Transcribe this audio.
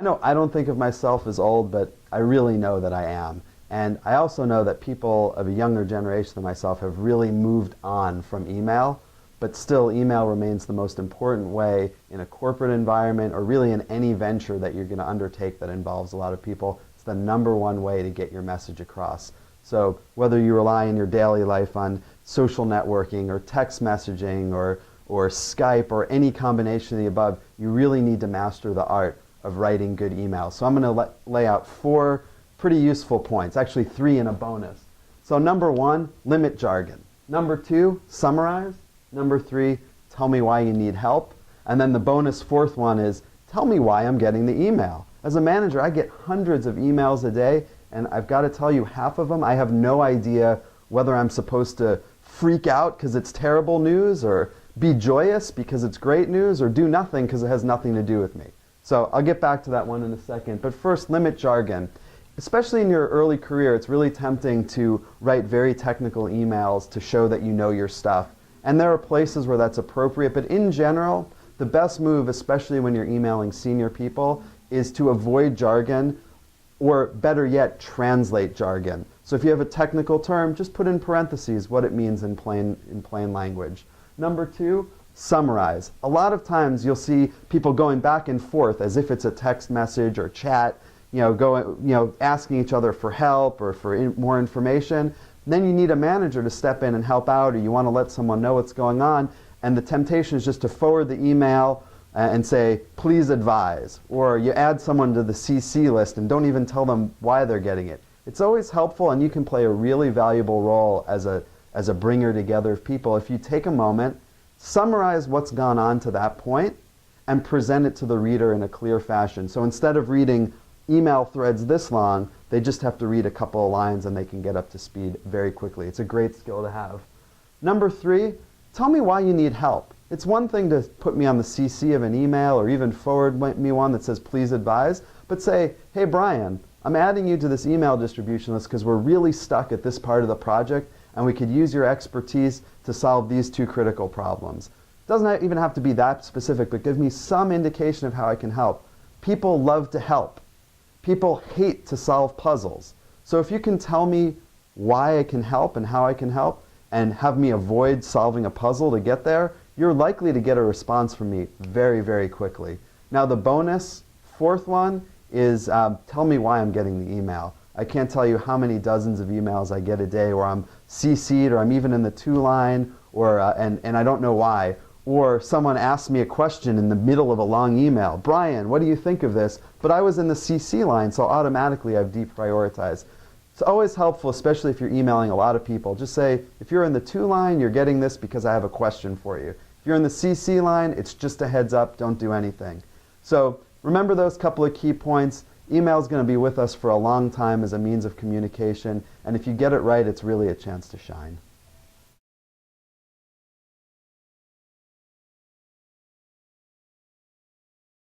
No, I don't think of myself as old, but I really know that I am. And I also know that people of a younger generation than myself have really moved on from email, but still email remains the most important way in a corporate environment or really in any venture that you're going to undertake that involves a lot of people. It's the #1 way to get your message across. So whether you rely in your daily life on social networking or text messaging or Skype or any combination of the above, you really need to master the art of writing good emails. So I'm going to lay out 4 pretty useful points, actually 3 in a bonus. So #1, limit jargon. #2, summarize. #3, tell me why you need help. And then the bonus 4th one is, tell me why I'm getting the email. As a manager, I get hundreds of emails a day, and I've got to tell you, half of them, I have no idea whether I'm supposed to freak out because it's terrible news, or be joyous because it's great news, or do nothing because it has nothing to do with me. So I'll get back to that one in a second. But first, limit jargon. Especially in your early career, it's really tempting to write very technical emails to show that you know your stuff. And there are places where that's appropriate, but in general, the best move, especially when you're emailing senior people, is to avoid jargon, or better yet, translate jargon. So if you have a technical term, just put in parentheses what it means in plain language. #2, summarize. A lot of times you'll see people going back and forth as if it's a text message or chat, asking each other for help or for more information. Then you need a manager to step in and help out, or you want to let someone know what's going on, and the temptation is just to forward the email and say, please advise, or you add someone to the CC list and don't even tell them why they're getting it. It's always helpful, and you can play a really valuable role as a bringer together of people if you take a moment, summarize what's gone on to that point, and present it to the reader in a clear fashion. So instead of reading email threads this long, they just have to read a couple of lines and they can get up to speed very quickly. It's a great skill to have. #3, tell me why you need help. It's one thing to put me on the CC of an email or even forward me one that says please advise, but say, hey Bryan, I'm adding you to this email distribution list because we're really stuck at this part of the project and we could use your expertise to solve these 2 critical problems. It doesn't even have to be that specific, but give me some indication of how I can help. People love to help. People hate to solve puzzles. So if you can tell me why I can help and how I can help and have me avoid solving a puzzle to get there, you're likely to get a response from me very, very quickly. Now the bonus 4th one is tell me why I'm getting the email. I can't tell you how many dozens of emails I get a day where I'm CC'd or I'm even in the to line and I don't know why. Or someone asks me a question in the middle of a long email. Bryan, what do you think of this? But I was in the CC line, so automatically I've deprioritized. It's always helpful, especially if you're emailing a lot of people. Just say, if you're in the to line, you're getting this because I have a question for you. If you're in the CC line, it's just a heads up, don't do anything. So remember those couple of key points. Email is going to be with us for a long time as a means of communication, and if you get it right, it's really a chance to shine.